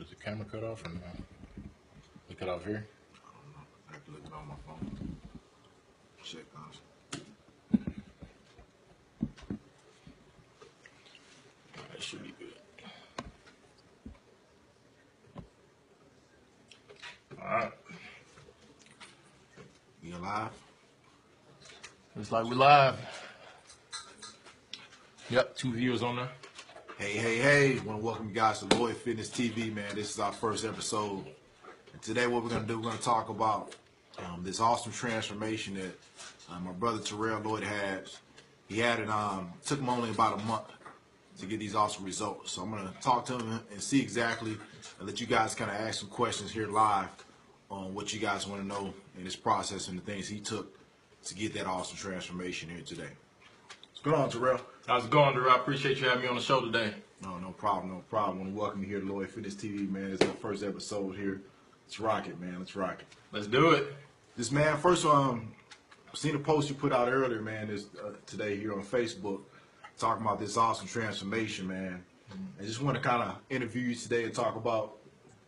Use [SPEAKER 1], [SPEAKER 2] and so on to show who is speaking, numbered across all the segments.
[SPEAKER 1] Is the camera cut off or no? Is it cut off here?
[SPEAKER 2] I have to look it on my phone. Check guys.
[SPEAKER 1] That should be good. Alright.
[SPEAKER 2] We alive?
[SPEAKER 1] Looks like we're live. Yep, 2 viewers on there.
[SPEAKER 2] Hey. Want to welcome you guys to Lloyd Fitness TV, man. This is our first episode. And today what we're going to do, we're going to talk about this awesome transformation that my brother Terrell Lloyd has. He had it, took him only about a month to get these awesome results. So I'm going to talk to him and see exactly, and let you guys kind of ask some questions here live on what you guys want to know in this process and the things he took to get that awesome transformation here today. What's going on, Terrell?
[SPEAKER 1] How's it going, Darrell? I appreciate you having me on the show today.
[SPEAKER 2] No problem. I want to welcome you here to Lloyd Fitness TV, man. It's our first episode here. Let's rock it, man. Let's rock it.
[SPEAKER 1] Let's do it.
[SPEAKER 2] This man, first, I've seen a post you put out earlier, man, today here on Facebook, talking about this awesome transformation, man. I just want to kind of interview you today and talk about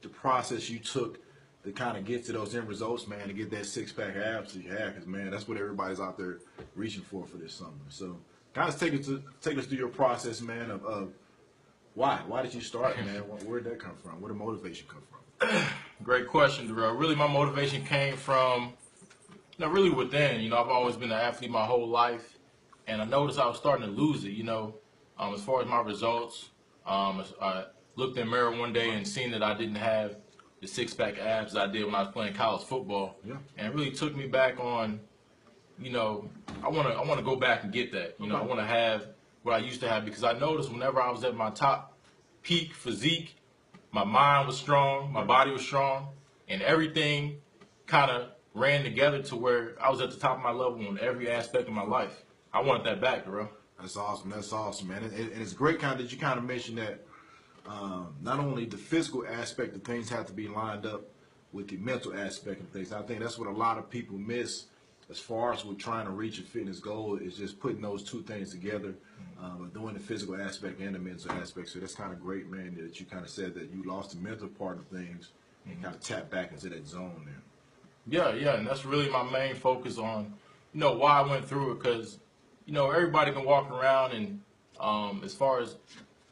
[SPEAKER 2] the process you took to kind of get to those end results, man, to get that six-pack abs that you have, because, man, that's what everybody's out there reaching for this summer. So kind of take us through your process, man, of why did you start, man? Where did that come from? Where did motivation come from?
[SPEAKER 1] Great question, Darrell. Really, my motivation came from, really within. I've always been an athlete my whole life, and I noticed I was starting to lose it, as far as my results. I looked in the mirror one day and seen that I didn't have the six-pack abs that I did when I was playing college football.
[SPEAKER 2] Yeah.
[SPEAKER 1] And it really took me back on, I want to go back and get that. I want to have what I used to have, because I noticed whenever I was at my top peak physique, my mind was strong, my body was strong, and everything kind of ran together to where I was at the top of my level in every aspect of my life. I wanted that back, bro.
[SPEAKER 2] That's awesome, man. And it's great that you kind of mentioned that not only the physical aspect of things have to be lined up with the mental aspect of things. I think that's what a lot of people miss as far as with trying to reach a fitness goal, is just putting those two things together, doing the physical aspect and the mental aspect. So that's kind of great, man, that you kind of said that you lost the mental part of things and kind of tapped back into that zone there.
[SPEAKER 1] Yeah, and that's really my main focus on, why I went through it, because, everybody can walk around and as far as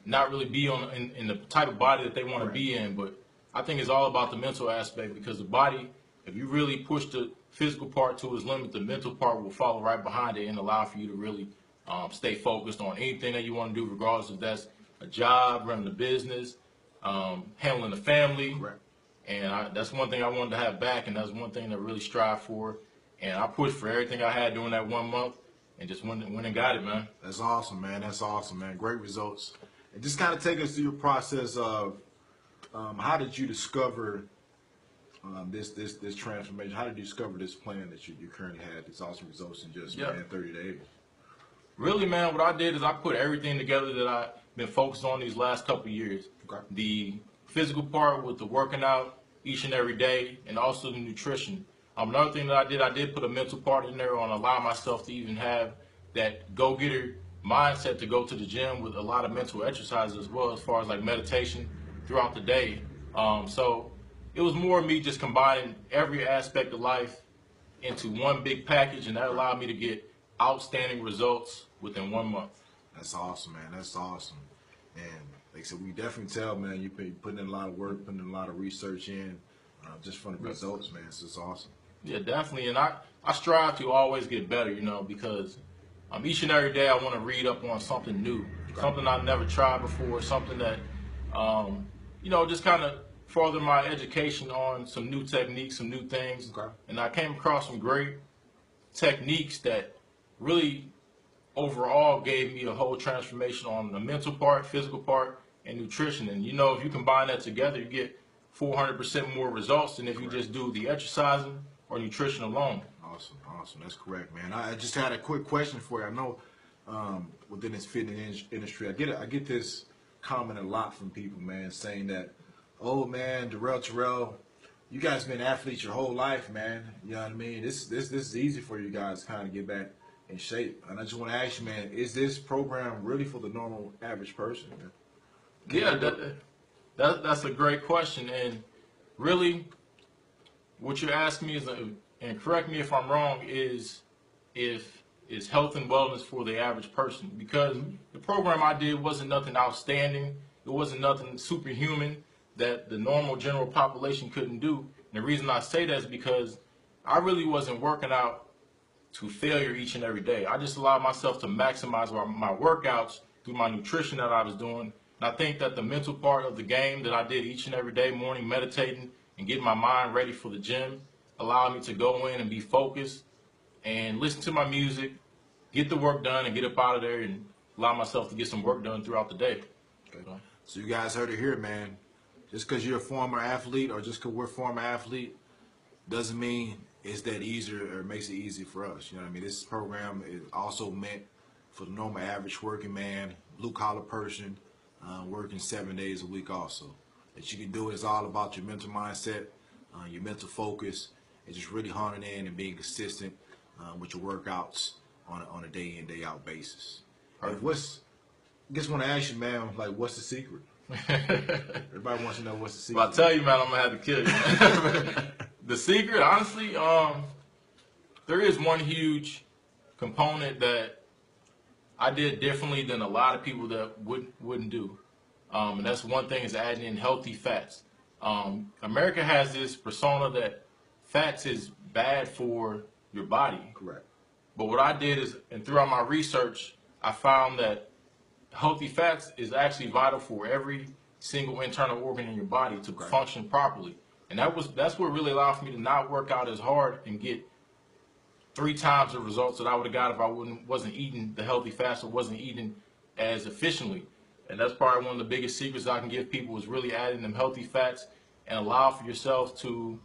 [SPEAKER 1] not really be in the type of body that they want to be in, but I think it's all about the mental aspect, because the body, if you really push the physical part to its limit, the mental part will follow right behind it and allow for you to really stay focused on anything that you want to do, regardless if that's a job, running a business, handling the family.
[SPEAKER 2] Right.
[SPEAKER 1] And that's one thing I wanted to have back, and that's one thing to really strive for. And I pushed for everything I had during that 1 month and just went and got it, man.
[SPEAKER 2] That's awesome, man. Great results. And just kind of take us through your process of how did you discover this transformation? How did you discover this plan that you currently had, these awesome results in just 30 days?
[SPEAKER 1] Really, man, what I did is I put everything together that I've been focused on these last couple of years.
[SPEAKER 2] Okay.
[SPEAKER 1] The physical part with the working out each and every day, and also the nutrition. Another thing that I did put a mental part in there on allow myself to even have that go-getter mindset to go to the gym with a lot of mental exercises as well, as far as like meditation throughout the day. So it was more me just combining every aspect of life into one big package, and that allowed me to get outstanding results within 1 month.
[SPEAKER 2] That's awesome, man. That's awesome. And like I said, we definitely tell, man, you've been putting in a lot of work, putting in a lot of research in, just from the results, man. So it's awesome.
[SPEAKER 1] Yeah, definitely. And I strive to always get better, because each and every day I want to read up on something new, something I've never tried before, something that, just kind of further my education on some new techniques, some new things.
[SPEAKER 2] Okay.
[SPEAKER 1] And I came across some great techniques that really overall gave me a whole transformation on the mental part, physical part, and nutrition. And, if you combine that together, you get 400% more results than if you just do the exercising or nutrition alone.
[SPEAKER 2] Awesome. That's correct, man. I just had a quick question for you. I know within this fitness industry, I get this comment a lot from people, man, saying that, oh, man, Darrell, Terrell, you guys been athletes your whole life, man. You know what I mean? This is easy for you guys to kind of get back in shape. And I just want to ask you, man, is this program really for the normal average person, man?
[SPEAKER 1] That's a great question, and really, what you're asking me is, and correct me if I'm wrong, is health and wellness for the average person, because the program I did wasn't nothing outstanding. It wasn't nothing superhuman that the normal general population couldn't do. And the reason I say that is because I really wasn't working out to failure each and every day. I just allowed myself to maximize my workouts through my nutrition that I was doing. And I think that the mental part of the game that I did each and every day, morning meditating and getting my mind ready for the gym, allowed me to go in and be focused and listen to my music, get the work done, and get up out of there and allow myself to get some work done throughout the day.
[SPEAKER 2] Okay. So you guys heard it here, man. Just because you're a former athlete or just because we're former athlete doesn't mean it's that easier or makes it easy for us. You know what I mean? This program is also meant for the normal average working man, blue collar person, working 7 days a week also. That you can do it is all about your mental mindset, your mental focus, and just really honing in and being consistent with your workouts on a day in, day out basis. Hey, I just want to ask you, man, like, what's the secret? Everybody wants to know what's the secret.
[SPEAKER 1] Well, I tell you, man, I'm gonna have to kill you. The secret, honestly, there is one huge component that I did differently than a lot of people that wouldn't do, and that's one thing is adding in healthy fats. America has this persona that fats is bad for your body.
[SPEAKER 2] Correct.
[SPEAKER 1] But what I did is, and throughout my research, I found that healthy fats is actually vital for every single internal organ in your body to function properly. And that's what really allowed for me to not work out as hard and get 3 times the results that I would have got if I wasn't eating the healthy fats or wasn't eating as efficiently. And that's probably one of the biggest secrets I can give people is really adding them healthy fats and allow for yourself to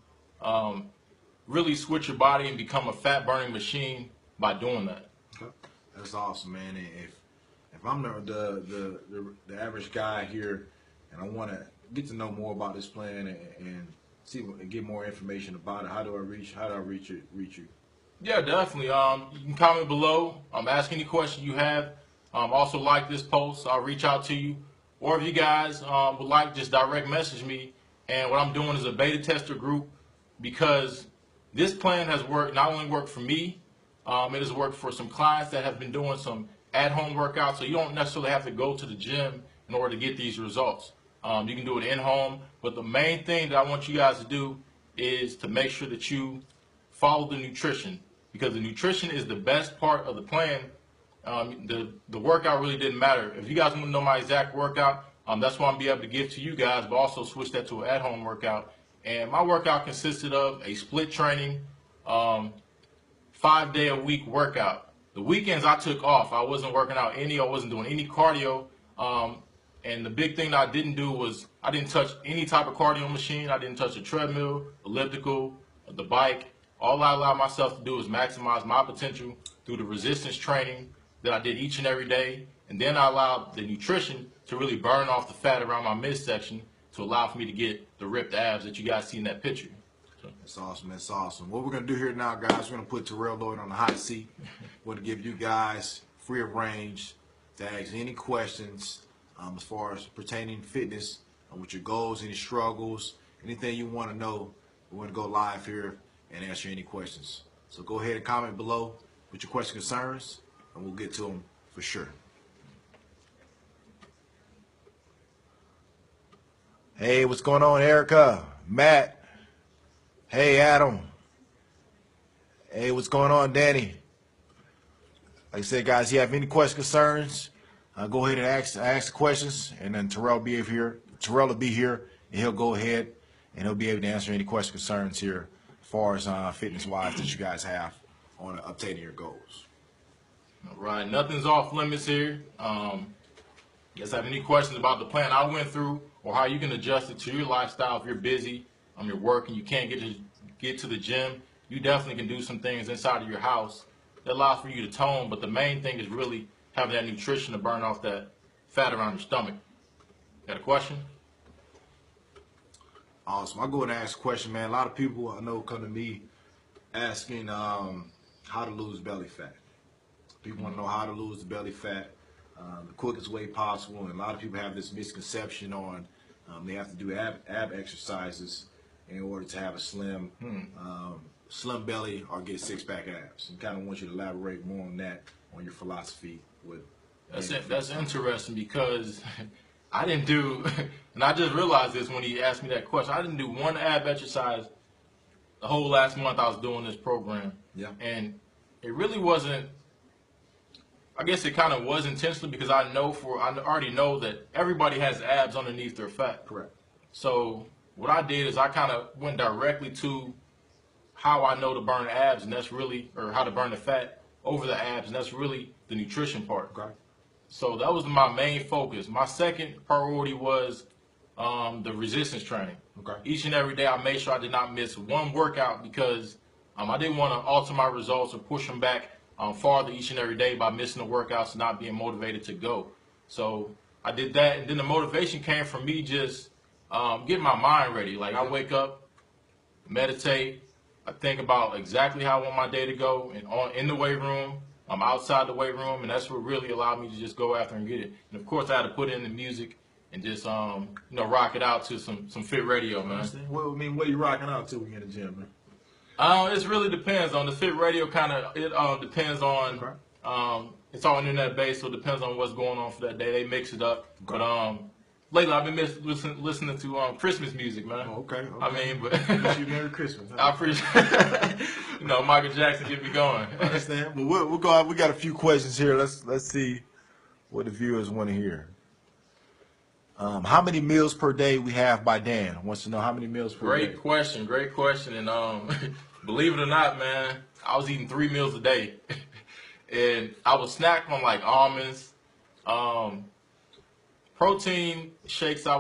[SPEAKER 1] really switch your body and become a fat burning machine by doing that.
[SPEAKER 2] Okay. That's awesome, man. And if I'm the average guy here and I want to get to know more about this plan and see and get more information about it, how do I reach you?
[SPEAKER 1] Yeah, definitely. You can comment below. Ask any question you have. Also like this post. I'll reach out to you. Or if you guys would like, just direct message me. And what I'm doing is a beta tester group because this plan has worked, not only worked for me, it has worked for some clients that have been doing some at-home workouts. So you don't necessarily have to go to the gym in order to get these results. You can do it in-home. But the main thing that I want you guys to do is to make sure that you follow the nutrition, because the nutrition is the best part of the plan. The workout really didn't matter. If you guys want to know my exact workout, that's what I'm be able to give to you guys, but also switch that to an at-home workout. And my workout consisted of a split training, 5-day-a-week workout. The weekends I took off. I wasn't working out I wasn't doing any cardio. And the big thing that I didn't do was I didn't touch any type of cardio machine. I didn't touch a treadmill, elliptical, the bike. All I allowed myself to do is maximize my potential through the resistance training that I did each and every day. And then I allowed the nutrition to really burn off the fat around my midsection to allow for me to get the ripped abs that you guys see in that picture.
[SPEAKER 2] That's awesome. That's awesome. What we're going to do here now, guys, we're going to put Terrell Lloyd on the hot seat. We're going to give you guys free of range to ask any questions as far as pertaining fitness, with your goals, any struggles, anything you want to know. We're going to go live here and answer any questions. So go ahead and comment below with your questions, concerns, and we'll get to them for sure. Hey, what's going on, Erica? Matt? Hey, Adam. Hey, what's going on, Danny? Like I said, guys, if you have any questions, concerns, go ahead and ask the questions, and then Terrell will be here. Terrell will be here, and he'll go ahead and he'll be able to answer any questions, concerns here, as far as fitness-wise that you guys have on obtaining your goals.
[SPEAKER 1] All right, nothing's off limits here. Guys have any questions about the plan I went through or how you can adjust it to your lifestyle if you're busy, you're working, you can't get to the gym, you definitely can do some things inside of your house that allows for you to tone, but the main thing is really having that nutrition to burn off that fat around your stomach. Got a question?
[SPEAKER 2] Awesome. I'll go and ask a question, man. A lot of people I know come to me asking how to lose belly fat. People want to know how to lose the belly fat the quickest way possible, and a lot of people have this misconception on they have to do ab exercises in order to have a slim belly or get six-pack abs. And kind of want you to elaborate more on that, on your philosophy with.
[SPEAKER 1] That's interesting because I didn't do, and I just realized this when he asked me that question. I didn't do one ab exercise the whole last month I was doing this program.
[SPEAKER 2] Yeah.
[SPEAKER 1] And it really wasn't, I guess it kind of was intentionally because I already know that everybody has abs underneath their fat.
[SPEAKER 2] Correct.
[SPEAKER 1] So what I did is I kind of went directly to how I know to burn abs, and that's really, or how to burn the fat over the abs, and that's really the nutrition part.
[SPEAKER 2] Okay.
[SPEAKER 1] So that was my main focus. My second priority was the resistance training.
[SPEAKER 2] Okay.
[SPEAKER 1] Each and every day I made sure I did not miss one workout because I didn't want to alter my results or push them back farther each and every day by missing the workouts and not being motivated to go. So I did that, and then the motivation came from me just getting my mind ready. Like I wake up, meditate, I think about exactly how I want my day to go, and in the weight room, I'm outside the weight room, and that's what really allowed me to just go after and get it. And of course, I had to put in the music and just rock it out to some fit radio, man.
[SPEAKER 2] Well, I mean, what are you rocking out to when you're in the gym, man?
[SPEAKER 1] It really depends on the fit radio. It depends on.
[SPEAKER 2] Okay.
[SPEAKER 1] It's all internet based, so it depends on what's going on for that day. They mix it up,
[SPEAKER 2] Okay.
[SPEAKER 1] but lately I've been listening to Christmas music, man.
[SPEAKER 2] Oh, okay.
[SPEAKER 1] I mean, but
[SPEAKER 2] wish you Merry Christmas. Huh?
[SPEAKER 1] I appreciate. Michael Jackson get me going.
[SPEAKER 2] I understand. But we'll go out. We got a few questions here. Let's see what the viewers want to hear. How many meals per day we have by Dan? Wants to know how many meals per day.
[SPEAKER 1] Great question. And believe it or not, man, I was eating 3 meals a day, and I would snack on like almonds, protein shakes. I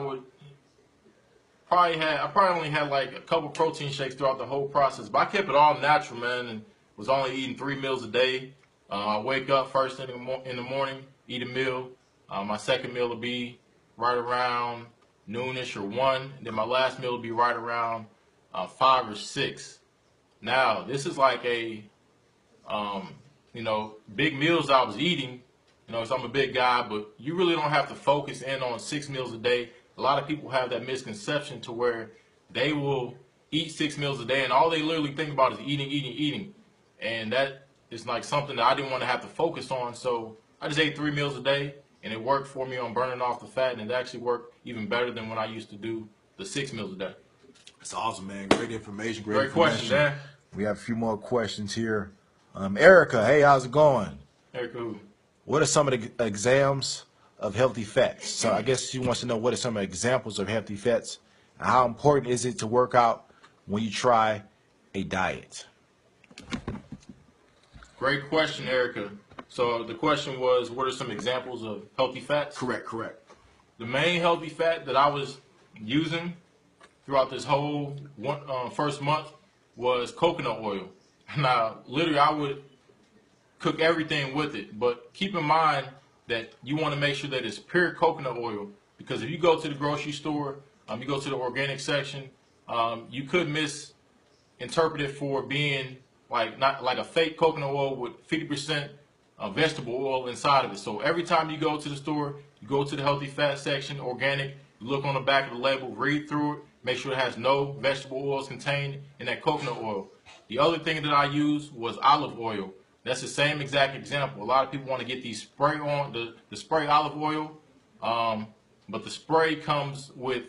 [SPEAKER 1] probably only had like a couple protein shakes throughout the whole process, but I kept it all natural, man, and was only eating 3 meals a day. I wake up first thing in the morning, eat a meal. My second meal will be right around noonish or 1. And then my last meal will be right around 5 or 6. Now, this is like a, big meals I was eating, so I'm a big guy, but you really don't have to focus in on 6 meals a day. A lot of people have that misconception to where they will eat 6 meals a day and all they literally think about is eating. And that is like something that I didn't want to have to focus on. So I just ate 3 meals a day, and it worked for me on burning off the fat, and it actually worked even better than when I used to do the 6 meals a day.
[SPEAKER 2] That's awesome, man. Great information.
[SPEAKER 1] Great question, Dan.
[SPEAKER 2] We have a few more questions here. Erica, hey, how's it going?
[SPEAKER 1] Erica, who?
[SPEAKER 2] What are some of the exams of healthy fats? So I guess she wants to know what are some examples of healthy fats, and how important is it to work out when you try a diet?
[SPEAKER 1] Great question, Erica. So the question was, what are some examples of healthy fats?
[SPEAKER 2] Correct.
[SPEAKER 1] The main healthy fat that I was using throughout this whole first month was coconut oil. Now, literally, I would cook everything with it, but keep in mind that you want to make sure that it's pure coconut oil, because if you go to the grocery store, you go to the organic section, you could misinterpret it for being not like a fake coconut oil with 50% vegetable oil inside of it. So every time you go to the store, you go to the healthy fat section, organic, you look on the back of the label, read through it, make sure it has no vegetable oils contained in that coconut oil. The other thing that I used was olive oil. That's the same exact example. A lot of people want to get these spray on the spray olive oil, but the spray comes with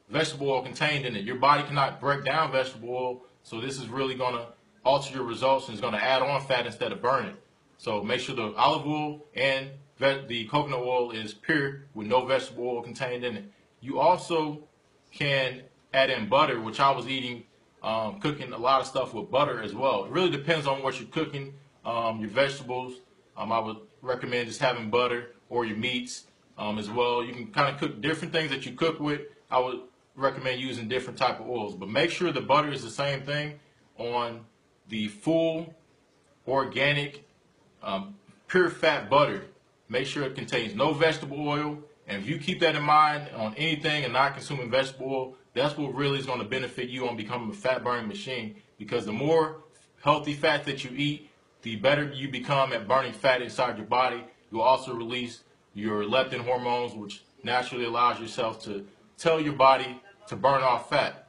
[SPEAKER 1] vegetable oil contained in it. Your body cannot break down vegetable oil, so this is really going to alter your results and it's going to add on fat instead of burn it. So make sure the olive oil and the coconut oil is pure with no vegetable oil contained in it. You also can add in butter, which I was eating, cooking a lot of stuff with butter as well. It really depends on what you're cooking, your vegetables. I would recommend just having butter, or your meats as well. You can kind of cook different things that you cook with. I would recommend using different type of oils, but make sure the butter is the same thing on the full organic pure fat butter. Make sure it contains no vegetable oil, and if you keep that in mind on anything and not consuming vegetable oil, that's what really is going to benefit you on becoming a fat burning machine, because the more healthy fat that you eat, the better you become at burning fat inside your body. You'll also release your leptin hormones, which naturally allows yourself to tell your body to burn off fat.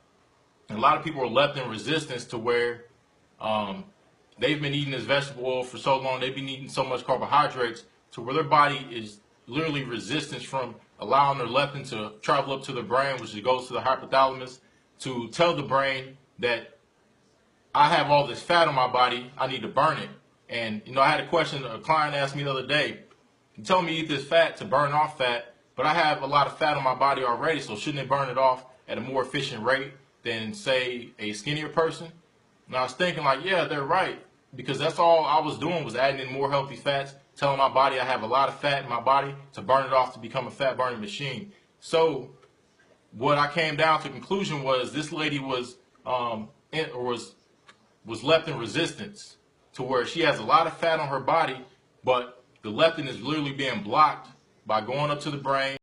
[SPEAKER 1] And a lot of people are leptin resistance to where they've been eating this vegetable oil for so long, they've been eating so much carbohydrates to where their body is literally resistance from allowing their leptin to travel up to the brain, which goes to the hypothalamus, to tell the brain that I have all this fat on my body, I need to burn it. And, I had a question, a client asked me the other day, you tell me to eat this fat to burn off fat, but I have a lot of fat on my body already, so shouldn't it burn it off at a more efficient rate than, say, a skinnier person? And I was thinking like, yeah, they're right, because that's all I was doing was adding in more healthy fats, telling my body I have a lot of fat in my body to burn it off to become a fat burning machine. So what I came down to the conclusion was this lady was was leptin resistance to where she has a lot of fat on her body, but the leptin is literally being blocked by going up to the brain.